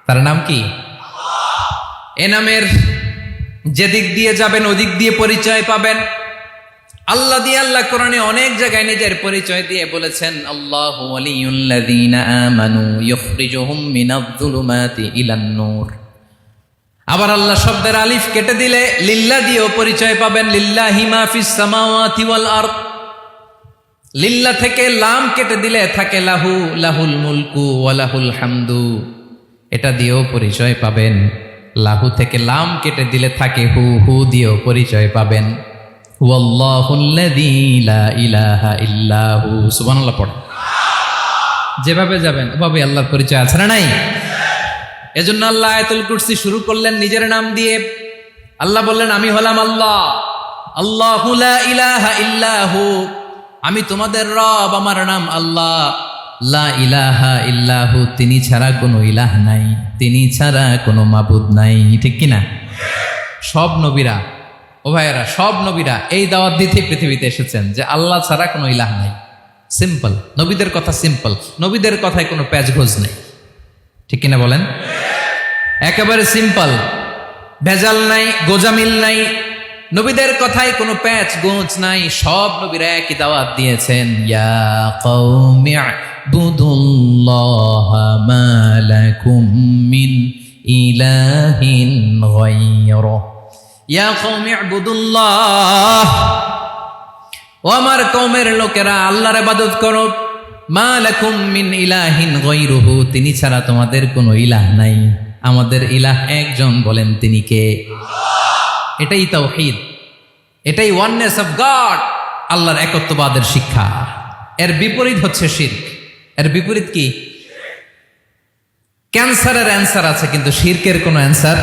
তার নাম কি? এ নামের যেদিক দিয়ে যাবেন ওদিক দিয়ে পরিচয় পাবেন। আল্লাহ দিয়ে আল্লাহ কোরআনে অনেক জায়গায় নিজের পরিচয় দিয়ে বলেছেন, আল্লাহু ওয়ালিয়ুল্লাযীনা আমানু ইখরিজুহুম মিনায-যুলুমাতি ইলান-নূর। আবার আল্লাহ শব্দের আলিফ কেটে দিলে লিল্লাহ দিয়েও পরিচয় পাবেন, লিল্লাহি মা ফিস সামাওয়াতি ওয়াল আরদ। লিল্লাহ থেকে লাম কেটে দিলে থাকে লাহু, লাহুল মুলকু ওয়া লাহুল হামদু, এটা দিয়েও পরিচয় পাবেন। লাহু থেকে লাম কেটে দিলে থাকে হু, হু দিয়েও পরিচয় পাবেন। ওয়াল্লাহুল্লাযী লা ইলাহা ইল্লাহু, সুবহানাল্লাহ পড়ে। যেভাবে যাবেন ওভাবে আল্লাহর পরিচয় আছে না নাই? এজন্য আল্লাহ আয়াতুল কুরসি শুরু করলেন নিজের নাম দিয়ে। আল্লাহ বললেন, আমি হলাম আল্লাহ, আল্লাহু লা ইলাহা ইল্লাহু, আমি তোমাদের রব, আমার নাম আল্লাহ। লা ইলাহা ইল্লাহু, তিনি ছাড়া কোনো ইলাহ নাই, তিনি ছাড়া কোনো মাবুদ নাই। ঠিক কিনা? সব নবীরা, ও ভাইয়েরা, সব নবীরা এই দাওয়াত দিতে পৃথিবীতে এসেছেন যে আল্লাহ ছাড়া কোনো ইলাহ নাই। সিম্পল, নবীদের কথা সিম্পল, নবীদের কথায় কোনো প্যাচগোজ নেই। ঠিক কিনা বলেন? একেবারে সিম্পল, ভেজাল নাই, গোজামিল নাই, নবীদের কথায় কোনো প্যাচ গোঁজ নাই। সব নবীরা একই দাওয়াত দিয়েছেন, ইয়া কওমি ইবুদুল্লাহা মা লাকুম মিন ইলাহিন গায়রুহু, ইয়া কওমি ইবুদুল্লাহ, ও আমার কওমের লোকেরা আল্লাহর ইবাদত করো, মা লাকুম মিন ইলাহিন গায়রুহু, তিনি ছাড়া তোমাদের কোনো ইলাহ নাই। আমাদের ইলাহ একজন, বলেন তিনি কে? এটাই তাওহীদ, এটাই ওয়াননেস অফ গড, আল্লাহর একত্ববাদের শিক্ষা। এর বিপরীত হচ্ছে শিরক। এর বিপরীত কি? ক্যান্সারের অ্যান্সার আছে কিন্তু শিরকের কোনো অ্যান্সার।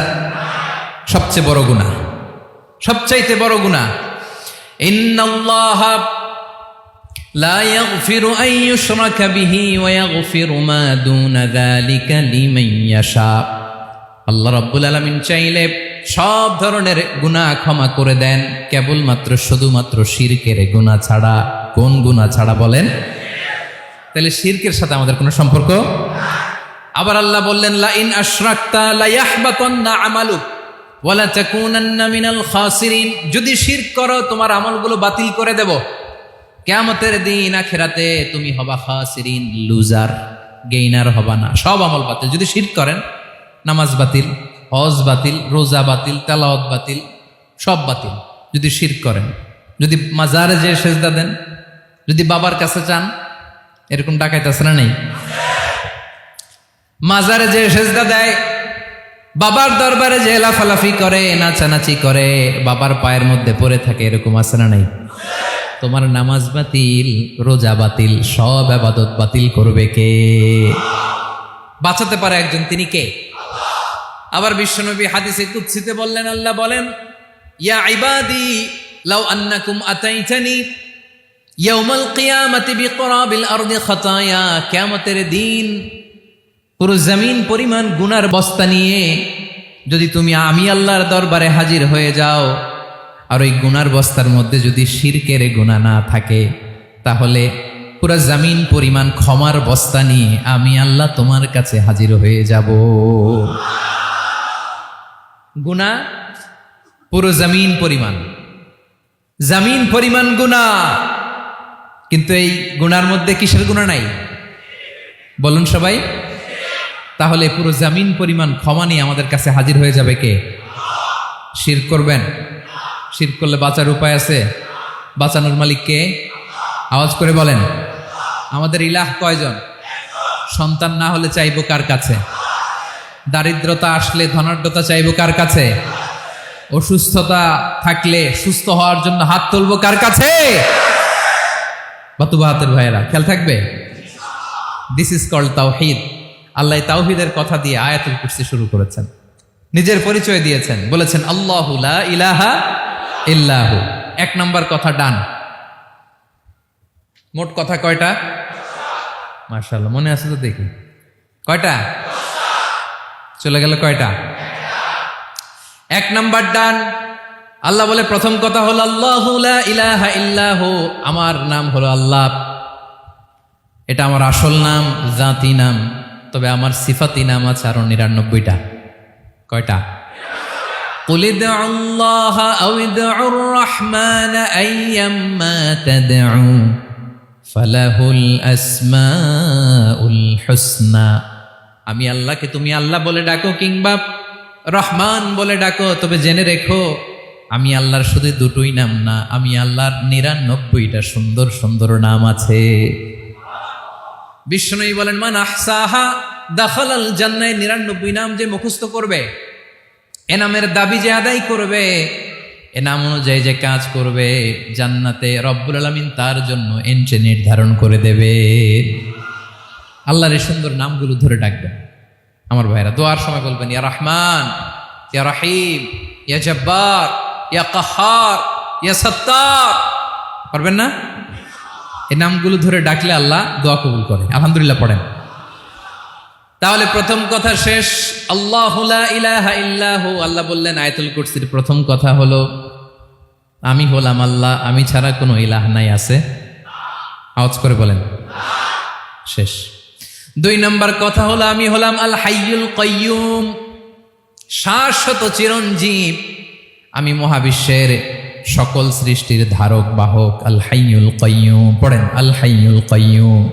সবচেয়ে বড় গুনাহ, সবচাইতে বড় গুনাহ। ইন্নাল্লাহা লা ইয়াগফিরু আন ইউশরাকা বিহি ওয়া ইয়াগফিরু মা দুনা যালিকা লিমান ইয়াশা। আল্লাহ রাব্বুল আলামিন চাইলে সব ধরনের গুনাহ ক্ষমা করে দেন, কেবলমাত্র শুধুমাত্র শিরকের গুনাহ ছাড়া। কোন গুনাহ ছাড়া বলেন? তাহলে শিরকের সাথে আমাদের কোনো সম্পর্ক। আবার আল্লাহ বললেন, লা ইন আশরাকতা লা ইয়াহবাতান্না আমালুক ওয়া লা তাকুনান্না মিনাল খাসিরিন, যদি শিরক করো তোমার আমলগুলো বাতিল করে দেব, কিয়ামতের দিন আখিরাতে তুমি হবা খাসিরিন, লুজার, গেইনার হবা না, সব আমল বাতিল। যদি শিরক করেন, নামাজ বাতিল, হজ বাতিল, রোজা বাতিল, তেলাওয়াত বাতিল, সব বাতিল যদি শিরক করেন। যদি মাজারে যে সেজদা দেন, যদি বাবার কাছে চান, এরকম ডাকাইত আছে না নেই? মাজারে যে সেজদা দেয়, বাবার দরবারে যে লাফালাফি করে, নাচানাচি করে, বাবার পায়ের মধ্যে পড়ে থাকে, এরকম আছে না নাই? তোমার নামাজ বাতিল, রোজা বাতিল, সব ইবাদত বাতিল করবে কে? বাঁচাতে পারে একজন, তিনি কে? আবার বিশ্বনবী হাদিসে কুদসিতে বললেন, আল্লাহ বলেন, ইয়া ইবাদি লাউ আন্নাকুম আতাইতানি ইয়াউমাল কিয়ামাতি বিকরাবিল আরদি খাতায়া, কিয়ামতের দিন পুরো জমিন পরিমাণ গুনার বস্তা নিয়ে যদি তুমি আমি আল্লাহর দরবারে হাজির হয়ে যাও, আর ওই গুনার বস্তার মধ্যে যদি শিরকের গুনাহ না থাকে, তাহলে পুরো জমিন পরিমাণ ক্ষমার বস্তা নিয়ে আমি আল্লাহ তোমার কাছে হাজির হয়ে যাব। গুনাহ পুরো জমিন পরিমাণ, জমিন পরিমাণ গুনাহ, কিন্তু এই গুনার মধ্যে কিসের গুনাহ নাই? বলুন সবাই। তাহলে পুরো জমিন পরিমাণ ক্ষমা নিয়ে আমাদের কাছে হাজির হয়ে যাবে কে? শিরক করবেন? শিরক করলে বাঁচার উপায় আছে? বাঁচানোর মালিক কে? আওয়াজ করে বলেন। আমাদের ইলাহ কয়জন? সন্তান না হলে চাইবো কার কাছে? দারিদ্রতা আসলে ধনাঢ্যতা চাইবো কার কাছে? অসুস্থতা থাকলে সুস্থ হওয়ার জন্য হাত তুলবো কার কাছে? বাতুবা হাতের ভাইয়েরা, খেয়াল থাকবে। দিস ইজ কল্ড তাওহীদ। আল্লাহ তাওহীদের কথা দিয়ে আয়াতুল কুরসি শুরু করেছেন, নিজের পরিচয় দিয়েছেন, বলেছেন আল্লাহু লা ইলাহা ইল্লাহু। এক নাম্বার কথা ডান। মোট কথা কয়টা? মাশাআল্লাহ, মনে আছে তো দেখি। কয়টা? চলে গেল কয়টা? এক নাম্বার ডান। আল্লাহ বলে প্রথম কথা হলো আল্লাহু লা ইলাহা ইল্লাহু, আমার নাম হলো আল্লাহ, এটা আমার আসল নাম, জাতি নাম। তবে আমার সিফাতি নাম আছে আরো 99টা। কয়টা? قل ادعوا الله أو ادعوا الرحمن أيما تدعوا فله الأسماء الحسنى। আমি আল্লাহকে তুমি আল্লাহ বলে ডাকো কিংবা রহমান বলে ডাকো, তবে জেনে রেখো আমি আল্লাহর শুধু দুটোই নাম না, আমি আল্লাহর 99টা সুন্দর সুন্দর নাম আছে। বিষ্ণুই বলেন মান আহসাহা দাখালাল জান্নাহ। 99 নাম যে মুখস্থ করবে, এ নামের দাবি যে আদায় করবে, এ নাম অনুযায়ী যে কাজ করবে, জান্নাতে রব্বুল আলামিন তার জন্য এন্ট্রি নির্ধারণ করে দেবে। আল্লাহর এই সুন্দর নামগুলো ধরে ডাকবেন আমার ভাইরা। দোয়ার সময় বলবেন ইয়া রহমান, ইয়া রহিম, ইয়া জব্বার, ইয়া কাহ্হার, ইয়া সত্তার। পারবেন না? এই নামগুলো ধরে ডাকলে আল্লাহ দোয়া কবুল করে। আলহামদুলিল্লাহ পড়েন। তাহলে প্রথম কথা শেষ। আল্লাহু লা ইলাহা ইল্লাহু। আল্লাহ বললেন আয়াতুল কুরসির প্রথম কথা হলো আমি হলাম আল্লাহ, আমি ছাড়া কোনো ইলাহ নাই। আছে? আওয়াজ করে বলেন। শেষ। 2 নম্বর কথা হলো আমি হলাম আল হাইয়ুল কাইয়ুম, শাশ্বত চিরঞ্জীব। আমি মহাবিশ্বের সকল সৃষ্টির ধারক বাহক। আল হাইয়ুল কাইয়ুম। পড়েন আল হাইয়ুল কাইয়ুম।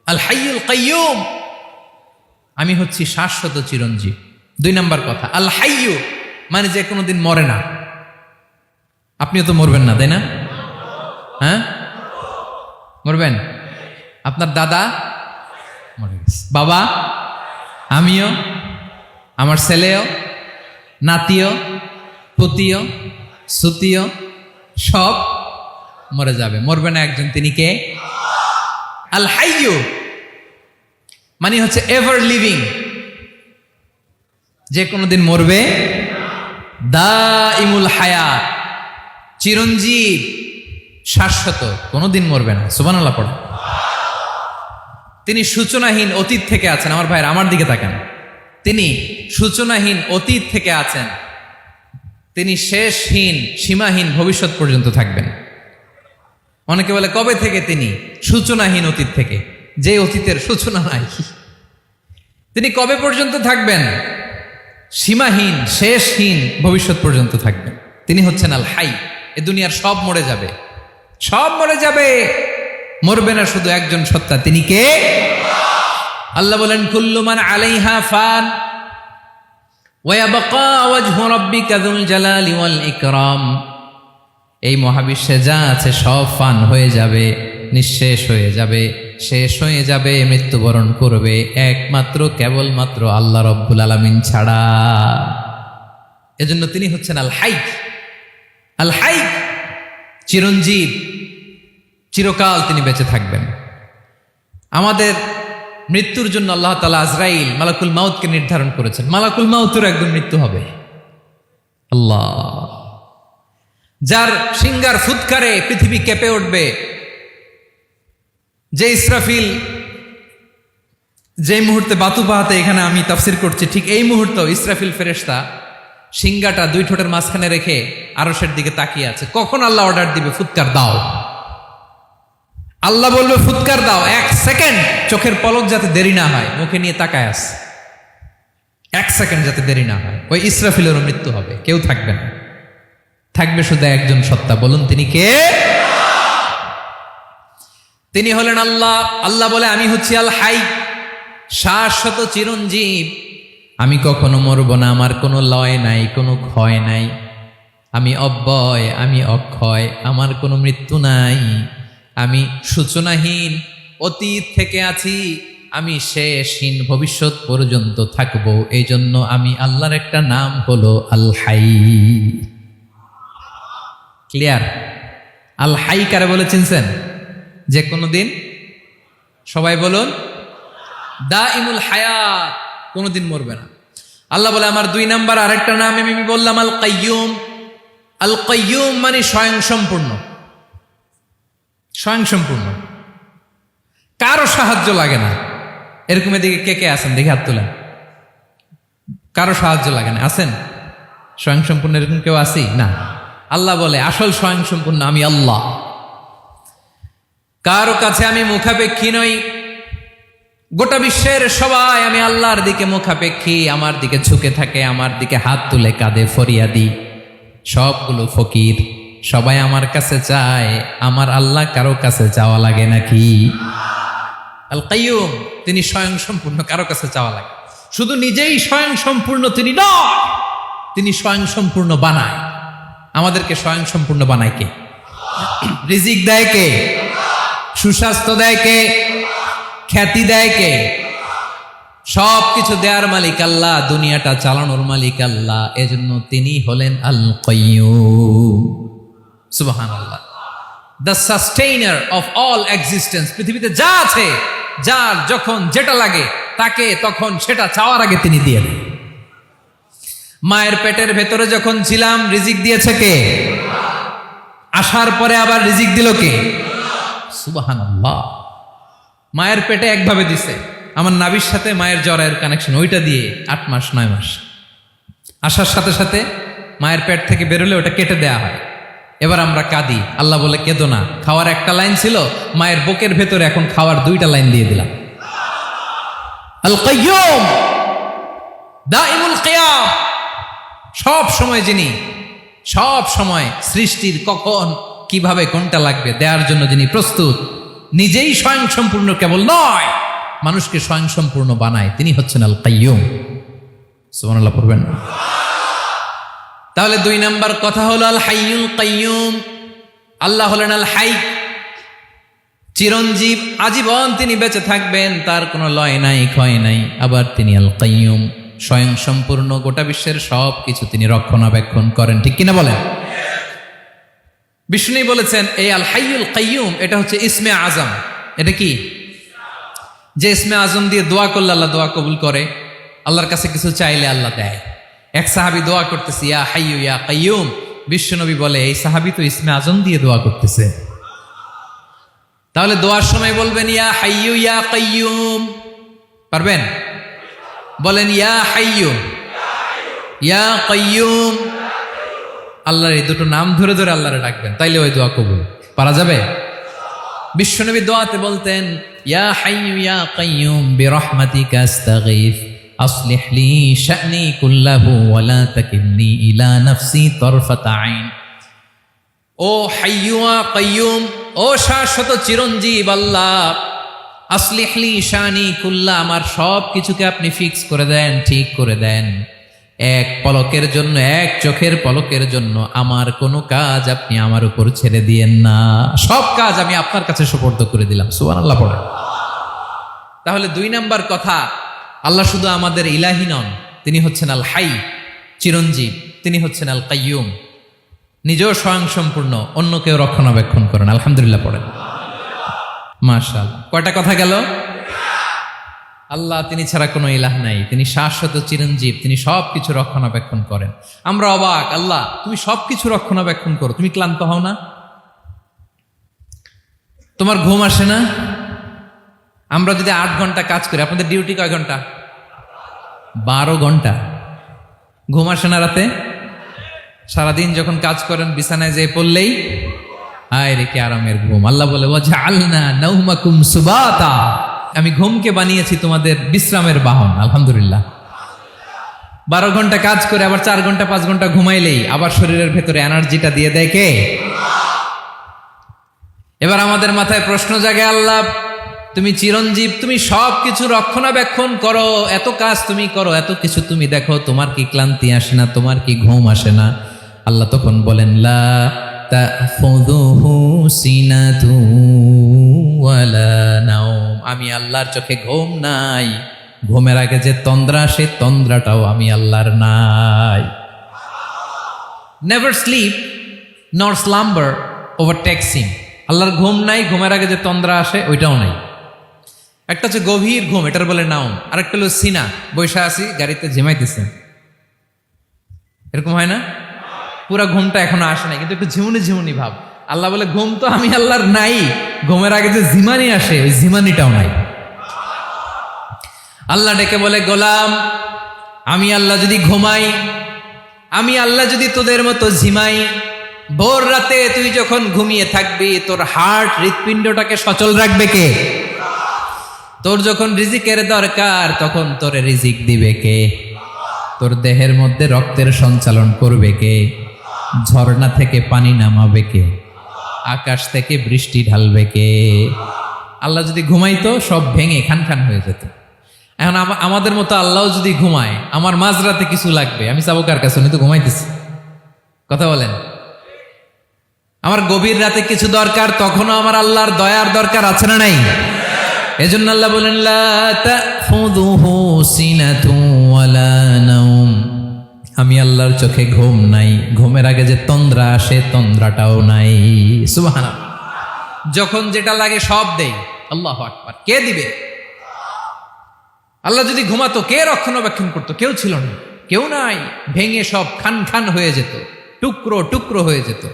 আল হাইয়ুল কাইয়ুম, আমি হচ্ছি শাশ্বত চিরঞ্জীব। 2 নম্বর কথা আল হাইয়ু, মানে যে কোনোদিন মরে না। আপনিও তো মরবেন না, তাই না? হ্যাঁ, মরবেন। আপনার দাদা মরে গেছে, বাবা, আমিও, আমার ছেলেও, নাতিও, পুতিও, সুতিও সব মরে যাবে। মরবে না একজন, তিনি কে? আল হাইয়ু মানে হচ্ছে এভার লিভিং, যে কোনোদিন মরবে। দাইমুল হায়াত, চিরঞ্জীব, শাশ্বত, কোনোদিন মরবে না। সুবহানাল্লাহ পড়ে। তিনি সূচনাহীন অতীত থেকে আছেন। আমার ভাইয়ের আমার দিকে তাকান। তিনি সূচনাহীন অতীত থেকে আছেন, তিনি শেষহীন সীমাহীন ভবিষ্যৎ পর্যন্ত থাকবেন। অনেকে বলে কবে থেকে? তিনি সূচনাহীন অতীত থেকে, যে অতীতের সূচনা নাই। তিনি কবে পর্যন্ত থাকবেন? সীমাহীন শেষহীন ভবিষ্যৎ পর্যন্ত থাকবেন। তিনি হচ্ছেন আল হাই। এ দুনিয়ার সব মরে যাবে, সব মরে যাবে, মরবে না শুধু একজন সত্তা। তিনি কে? আল্লাহ বলেন কুল্লু মান আলাইহা ফান ওয়া ইয়াবকা ওয়াজহু রাব্বিকা যুল জালালি ওয়াল ইকরাম। এই মহাবিশ্বে যা আছে সব ফান হয়ে যাবে, নিঃশেষ হয়ে যাবে, শেষ হয়ে যাবে, মৃত্যুবরণ করবে, একমাত্র কেবলমাত্র আল্লাহ রব্বুল আলামিন ছাড়া। এজন্য তিনি হচ্ছেন আল হাই। আল হাই, চিরঞ্জীব, চিরকাল তিনি বেঁচে থাকবেন। আমাদের মৃত্যুর জন্য আল্লাহ তাআলা আজরাইল মালাকুল মাউতকে নির্ধারণ করেছেন। মালাকুল মাউতের একদম মৃত্যু হবে। আল্লাহ, যার সিংগার ফুৎকারে পৃথিবী কেঁপে উঠবে, যে ইসরাফিল যে মুহূর্তে বাতু পাহাতে এখানে আমি তাফসির করছি, ঠিক এই মুহূর্তে ইসরাফিল ফেরেশতা সিংগাটা 2 ঠোঁটের মাঝখানে রেখে আরশের দিকে তাকিয়ে আছে। কখন আল্লাহ অর্ডার দিবে ফুৎকার দাও, আল্লাহ বলবে ফুৎকার দাও, 1 সেকেন্ড চোখের পলক যাতে দেরি না হয়, মুখে নিয়ে তাকায় আছে, 1 সেকেন্ড যাতে দেরি না হয়। ওই ইসরাফিলেরও মৃত্যু হবে, কেউ থাকবে না, থাকবে শুধু একজন সত্তা। বলুন তিনি কে? তিনি হলেন আল্লাহ। আল্লাহ বলে আমি হচ্ছি আল হাই, শাশ্বত চিরঞ্জীব। আমি কখনো মরব না, আমার কোনো লয় নাই, কোনো ক্ষয় নাই। আমি অব্যয়, আমি অক্ষয়, আমার কোনো মৃত্যু নাই। আমি সূচনাহীন অতীত থেকে আছি, আমি শেষহীন ভবিষ্যৎ পর্যন্ত থাকবো। এই জন্য আমি আল্লাহর একটা নাম হলো আল হাই। ক্লিয়ার? আল হাই কারে বলে চিনছেন? যে কোনো দিন, সবাই বলুন, দাইমুল হায়াত, কোনোদিন মরবে না। আল্লাহ বলে আমার 2 নাম্বার আরেকটা নাম আমি বললাম আল কাইয়ুম। আল কাইয়ুম মানে স্বয়ংসম্পূর্ণ। স্বয়ংসম্পূর্ণ, কারো সাহায্য লাগে না। এরকম এদিকে কে কে আছেন দেখি হাত তোলেন। কারো সাহায্য লাগে না, আছেন? স্বয়ংসম্পূর্ণ এরকম কেউ আছি না? আল্লাহ বলে আসল স্বয়ংসম্পূর্ণ আমি আল্লাহ। কারো কাছে আমি মুখাপেক্ষী নই, গোটা বিশ্বের সবাই আমি আল্লাহর দিকে মুখাপেক্ষী, আমার দিকে ঝুঁকে থাকে, আমার দিকে হাত তুলে কাঁধে ফরিয়াদি। সবগুলো ফকির, সবাই আমার কাছে চায়, আমার আল্লাহ কারো কাছে চাওয়া লাগে নাকি? আল কাইয়ুম, তিনি স্বয়ং সম্পূর্ণ, কারো কাছে চাওয়া লাগে। শুধু নিজেই স্বয়ং সম্পূর্ণ তিনি নয়, তিনি স্বয়ং সম্পূর্ণ বানায়। আমাদেরকে স্বয়ং সম্পূর্ণ বানায় কে? রিজিক দেয় কে? সুস্বাস্থ্য দেয় কে? খ্যাতি দেয় কে? সব কিছু দেওয়ার মালিক আল্লাহ, দুনিয়াটা চালানোর মালিক আল্লাহ। এজন্য তিনি হলেন আল কাইয়ুম। সুবহানাল্লাহ। The sustainer of all existence. পৃথিবীতে যা আছে, যার যখন যেটা লাগে তাকে তখন সেটা চাওয়ার আগে তিনি দিয়ে দেন। মায়ের পেটের ভেতরে যখন ছিলাম রিজিক দিয়েছে কে? আসার পরে আবার রিজিক দিল কে? সুবহানাল্লাহ। মায়ের পেটে একভাবে দিছে, আমার নাভির সাথে মায়ের জরায়ের কানেকশন, ওইটা দিয়ে 8 মাস 9 মাস। আসার সাথে সাথে মায়ের পেট থেকে বেরোলে ওটা কেটে দেয়া হয়। এবার আমরা কাঁদি, আল্লাহ বলে কেঁদো না, খাওয়ার একটা লাইন ছিল, মায়ের বুকের ভেতরে এখন খাওয়ার 2টা লাইন দিয়ে দিলাম। আল কাইয়ুম, দাইমুল কিয়াম, সব সময় যিনি, সব সময় সৃষ্টির কখন কিভাবে কোনটা লাগবে দেওয়ার জন্য যিনি প্রস্তুত, নিজেই স্বয়ং সম্পূর্ণ কেবল নয়, মানুষকে স্বয়ং সম্পূর্ণ বানায়, তিনি হচ্ছেন আল কাইয়ুম। সুবহানাল্লাহ পড়বেন। তাহলে 2 নাম্বার কথা হলো আল হাইয়ুল কাইয়ুম। আল্লাহ হলেন আল হাই, চিরঞ্জীব, আজীবন তিনি বেঁচে থাকবেন, তার কোনো লয় নাই, ক্ষয় নাই। আবার তিনি আল কাইয়ুম, স্বয়ং সম্পূর্ণ, গোটা বিশ্বের সব কিছু তিনি রক্ষণাবেক্ষণ করেন। ঠিক কিনা বলেন? বিষ্ণু বলেছেন এই আল হাইয়ুল কাইয়ুম এটা হচ্ছে ইসমে আজম। এটা কি? যে ইসমে আজম দিয়ে দোয়া করলে আল্লাহ দোয়া কবুল করে, আল্লাহর কাছে কিছু চাইলে আল্লাহ দেয়। এক সাহাবী দোয়া করতেছে ইয়া হাইয়ু ইয়া কাইয়ুম, বিশ্বনবী বলে এই সাহাবী তো ইসমে আজম দিয়ে দোয়া করতেছে। তাহলে দোয়ার সময় বলবেন ইয়া হাইয়ু ইয়া কাইয়ুম, পারবেন? বলেন ইয়া হাইয়ু ইয়া কাইয়ুম। আল্লাহর এই দুটো নাম ধরে ধরে আল্লাহরে ডাকবেন, তাইলে ওই দোয়া কবুল। পারা যাবে? বিশ্বনবী দোয়াতে বলতেন ইয়া হাইয়ু ইয়া কাইয়ুম বিরহমাতিকা আস্তাগীথ আসলিহ লি শা'নি কুল্লাহু ওয়া লা তাকিলনি ইলা নাফসি তারফাতা আইন। ও হাইয়ু ওয়া কাইয়ুম, ও শাশ্বত চিরঞ্জীব আল্লাহ, আসলিহ লি শা'নি কুল্লা, আমার সব কিছুকে আপনি ফিক্স করে দেন, ঠিক করে দেন। এক পলকের জন্য, এক চোখের পলকের জন্য আমার কোনো কাজ আপনি আমার উপর ছেড়ে দিয়েন না, সব কাজ আমি আপনার কাছে সুপর্দ করে দিলাম। সুবহানাল্লাহ পড়ে। তাহলে 2 নাম্বার কথা, আল্লাহ শুধু আমাদের ইলাহি নন, তিনি হচ্ছেন আল হাই, চিরঞ্জীব, তিনি হচ্ছেন আল কাইয়ুম, নিজেও স্বয়ং সম্পূর্ণ, অন্যকেও রক্ষণাবেক্ষণ করেন। আলহামদুলিল্লাহ পড়েন। মাশাআল্লাহ। কয়টা কথা গেল? আল্লাহ তিনি ছাড়া কোনো ইলাহ নাই, তিনি শাশ্বত চিরঞ্জীব, তিনি সব কিছু রক্ষণাবেক্ষণ করেন। আমরা অবাক, আল্লাহ তুমি সব কিছু রক্ষণাবেক্ষণ করো, তুমি ক্লান্ত হও না? তোমার ঘুম আসে না? আমরা যদি 8 ঘন্টা কাজ করি, আপনাদের ডিউটি কয় ঘন্টা? 12 ঘন্টা। ঘুম আসে না রাতে? সারাদিন যখন কাজ করেন বিছানায় যেয়ে পড়লেই আয় রে কি আরামের ঘুম। আল্লাহ বলে ওয়াজআলনা নাওমাকুম সুবাতা, আমি ঘুমকে বানিয়েছি তোমাদের বিশ্রামের বাহন। আলহামদুলিল্লাহ। 12 ঘন্টা কাজ করে আবার 4 ঘন্টা 5 ঘন্টা ঘুমাইলেই আবার শরীরের ভেতরে এনার্জিটা দিয়ে দেয় কে? এবার আমাদের মাথায় প্রশ্ন জাগে, আল্লাহ তুমি চিরঞ্জীব, তুমি সব কিছু রক্ষণাবেক্ষণ করো, এত কাজ তুমি করো, এত কিছু তুমি দেখো, তোমার কি ক্লান্তি আসে না? তোমার কি ঘুম আসে না? আল্লাহ তখন বলেন লা তাখুযুহু সিনাতু ওয়ালা নাওম, আমি আল্লাহর চোখে ঘুম নাই, ঘুমের আগে যে তন্দ্রা, সে তন্দ্রাটাও আমি আল্লাহর নাই। নেভার স্লিপ নর স্লাম্বার ওভারটেকস হিম, আল্লাহর ঘুম নাই, ঘুমের আগে যে তন্দ্রা আসে ওইটাও নাই। একটা হচ্ছে গভীর ঘুম, এটার বলে নাওম, আর একটা হলো সিনা, বৈশা আছি গাড়িতে ঝিমাইতেছেন, এরকম হয় না? পুরা ঘুমটা এখনো আসে নাই, কিন্তু একটু ঝিমুনি ঝিমুনি ভাব। আল্লাহ বলে ঘুম তো আমি আল্লাহর নাই, ঘুমের আগে যে ঝিমানি আসে ওই ঝিমানিটাও নাই। আল্লাহ ডেকে বলে গোলাম, আমি আল্লাহ যদি ঘুমাই, আমি আল্লাহ যদি তোদের মতো ঝিমাই, ভোর রাতে তুই যখন ঘুমিয়ে থাকবি তোর হার্ট, হৃৎপিণ্ডটাকে সচল রাখবে কে? তোর যখন রিজিকের দরকার তখন তোরে রিজিক দিবে কে? তোর দেহের মধ্যে রক্তের সঞ্চালন করবে কে? ঝর্ণা থেকে পানি নামাবে কে? আকাশ থেকে বৃষ্টি ঢালবে কে? আল্লাহ যদি ঘুমাইতো সব ভেঙে খান খান হয়ে যেত। এখন আমাদের মতো আল্লাহ যদি ঘুমায়, আমার মাঝরাতে কিছু লাগবে, আমি যাবো কার কাছে? উনি তো ঘুমাইতেছি। কথা বলেন। আমার গভীর রাতে কিছু দরকার, তখনও আমার আল্লাহর দয়ার দরকার আছে না নাই? এজন্য আল্লাহ বলেন লা তাখুযুহু সিনাতুন ওয়ালা নাওম, আমি আল্লাহর চোখে ঘুম নাই, ঘুমের আগে যে তন্দ্রা আসে তন্দ্রাটাও নাই। সুবহানাল্লাহ। যখন যেটা লাগে সব দেই। আল্লাহু আকবার। কে দিবে? আল্লাহ যদি ঘুমাতো কে রক্ষণাবেক্ষণ করতো? কেউ ছিল না, কেউ নাই, ভেঙে সব খান খান হয়ে যেত, টুকরো টুকরো হয়ে যেত।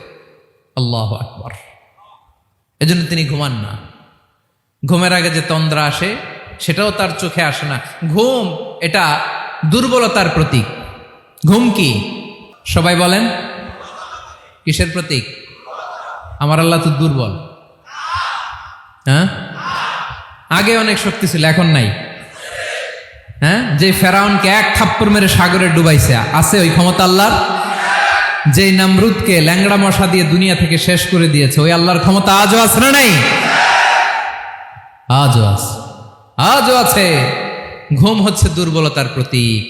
আল্লাহু আকবার। এজন্য তিনি ঘুমান না। ঘুমের আগে যে তন্দ্রা আসে সেটাও তার চোখে আসে না। ঘুম এটা দুর্বলতার প্রতীক। ঘুম কি? সবাই বলেন, কিসের প্রতীক? আমার আল্লাহ তো দুর্বল। হ্যাঁ, আগে অনেক শক্তি ছিল, এখন নাই। হ্যাঁ, যে ফেরাউনকে এক থাপ্পড় মেরে সাগরে ডুবাইছে, আছে ওই ক্ষমতা আল্লাহর? যে নামরুদকে ল্যাংড়া মশা দিয়ে দুনিয়া থেকে শেষ করে দিয়েছে, ওই আল্লাহর ক্ষমতা আজও আছে না নাই? আজও আছে, আজও আছে। ঘুম হচ্ছে দুর্বলতার প্রতীক।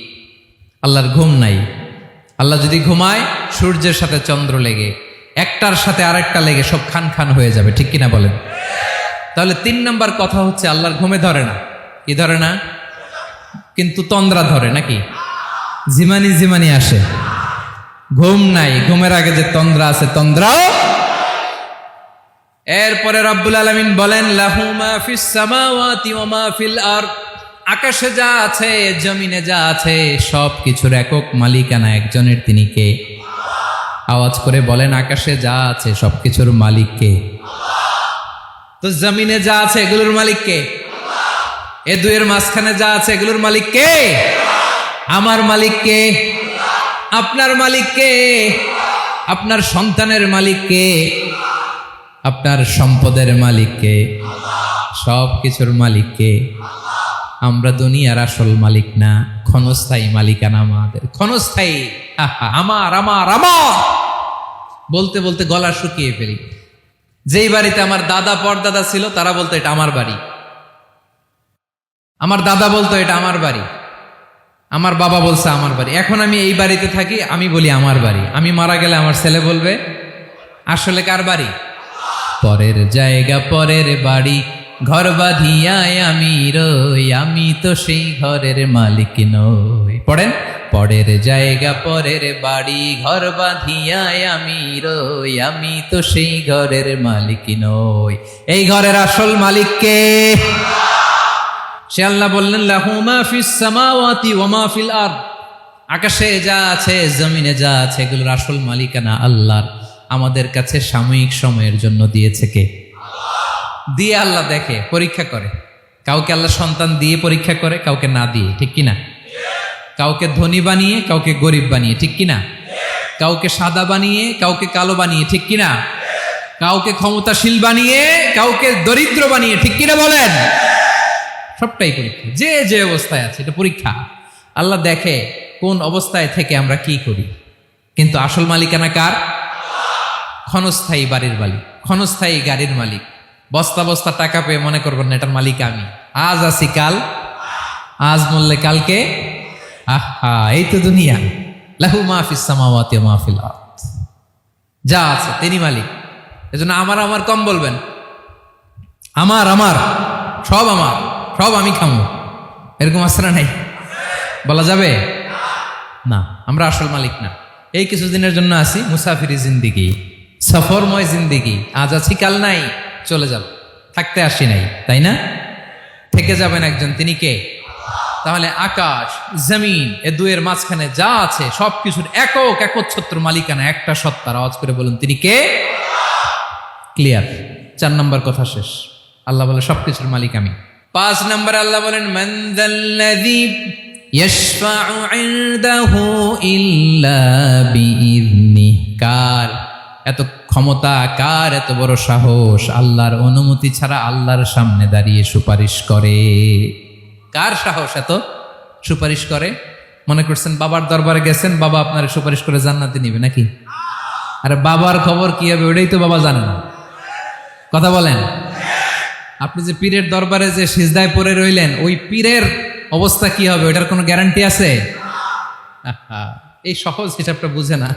আল্লাহর ঘুম নাই। আল্লাহ যদি ঘুমায়, সূর্যের সাথে চন্দ্র লেগে, একটার সাথে আরেকটা লেগে সব খান খান হয়ে যাবে, ঠিক কিনা বলেন? তাহলে 3 নাম্বার কথা হচ্ছে আল্লাহর ঘুমে ধরে না। কি ধরে না? কিন্তু তন্দ্রা ধরে নাকি? জিমানি জিমানি আসে। ঘুম নাই, ঘুমের আগে যে তন্দ্রা আছে তন্দ্রাও। এরপরে রব্বুল আলামিন বলেন লাহু মা ফিস সামাওয়াতি ওয়া মা ফিল আরদ, আকাশে যা আছে জমিনে যা আছে সব কিছুর একক মালিকানা একজনের। তিনি কে? আওয়াজ করে বলেন, আকাশে যা আছে সব কিছুর মালিক কে? তো জমিনে যা আছে এগুলোর মালিক কে? এ দুয়ের মাঝখানে যা আছে এগুলোর মালিক কে? আমার মালিক কে? আপনার মালিক কে? আপনার সন্তানের মালিক কে? আপনার সম্পদের মালিক কে? সব কিছুর মালিক কে? আমরা দুনিয়ার আসল মালিক না, ক্ষণস্থায়ী মালিকানা আমাদের। ক্ষণস্থায়ী। আমার আমার আমার বলতে বলতে গলা শুকিয়ে ফেলি। যেই বাড়িতে আমার দাদা পরদাদা ছিল তারা বলতো এটা আমার বাড়ি, আমার দাদা বলতো এটা আমার বাড়ি, আমার বাবা বলছে আমার বাড়ি। এখন আমি এই বাড়িতে থাকি, আমি বলি আমার বাড়ি। আমি মারা গেলে আমার ছেলে বলবে আসলে কার বাড়ি? পরের জায়গা পরের বাড়ি, ঘর বাঁধিয়ায় আমি রই, আমি তো সেই ঘরের মালিক নই। পড়েন, পরের জায়গা পরের বাড়ি, ঘর বাঁধিয়ায় আমি রই, আমি তো সেই ঘরের মালিক নই। এই ঘরের আসল মালিক কে? সে আল্লাহ বললেন লাহু মা ফিস সামাওয়াতি ওয়া মা ফিল আরদ, আকাশে যা আছে জমিনে যা আছে এগুলোর আসল মালিকানা আল্লাহর। আমাদের কাছে সাময়িক সময়ের জন্য দিয়েছে কে? দিয়ে আল্লাহ দেখে, পরীক্ষা করে। কাউকে আল্লাহ সন্তান দিয়ে পরীক্ষা করে, কাউকে না দিয়ে, ঠিক কিনা? কাউকে ধনী বানিয়ে কাউকে গরিব বানিয়ে, ঠিক কিনা? কাউকে সাদা বানিয়ে কাউকে কালো বানিয়ে, ঠিক কিনা? কাউকে ক্ষমতাশীল বানিয়ে কাউকে দরিদ্র বানিয়ে, ঠিক কিনা বলেন? সবটাই পরীক্ষা। যে যে অবস্থায় আছে এটা পরীক্ষা। আল্লাহ দেখে কোন অবস্থায় থেকে আমরা কি করি। কিন্তু আসল মালিকানা কার? ক্ষণস্থায়ী বাড়ির মালিক, ক্ষণস্থায়ী গাড়ির মালিক। বস্তা বস্তা টাকা পেয়ে মনে করবেন না এটার মালিক আমি। আজ আছি কাল, আজ মরলে কালকে। আহা, এই তো দুনিয়া। লাহু মা ফিস সামাওয়াতি ওয়া মা ফিল আরদ, যা আছে তিনি মালিক। এজন্য আমার আমার কম বলবেন। আমার আমার সব আমার, সব আমি খামো, এরকম আসরা নাই? বলা যাবে না। আমরা আসল মালিক না। এই কিছুদিনের জন্য আসি, মুসাফিরি জিন্দিগি, সফরময় জিন্দিগি। আজ আছি কাল নাই, চলে যাব। থাকতে আসি নাই, তাই না? থেকে যাবেন একজন, তিনি কে? তাহলে আকাশ জমিন এ দুয়ের মাঝখানে যা আছে সব কিছুর একক একচ্ছত্র মালিকানা একটা সত্তার। আওয়াজ করে বলুন তিনি কে? ক্লিয়ার। 4 নম্বর কথা শেষ। আল্লাহ বলে সবকিছুর মালিক আমি। 5 নম্বরে আল্লাহ বলেন মান যাল্লাযী ইয়াশফাউ ইনদাহু ইল্লা বিইযনিহি, কার এত ক্ষমতা কার, এত বড় সাহস, আল্লাহর অনুমতি ছাড়া আল্লাহর সামনে দাঁড়িয়ে সুপারিশ করে? কার সাহস এত সুপারিশ করে? মনে করছেন বাবার দরবারে গেছেন, বাবা আপনার সুপারিশ করে জান্নাতে নিবে নাকি? আরে বাবার খবর কি হবে ওটাই তো বাবা জানে না। কথা বলেন। আপনি যে পীরের দরবারে যে সিজদায় পড়ে রইলেন, ওই পীরের অবস্থা কি হবে ওটার কোনো গ্যারান্টি আছে? এই সহজ হিসাবটা বুঝে না।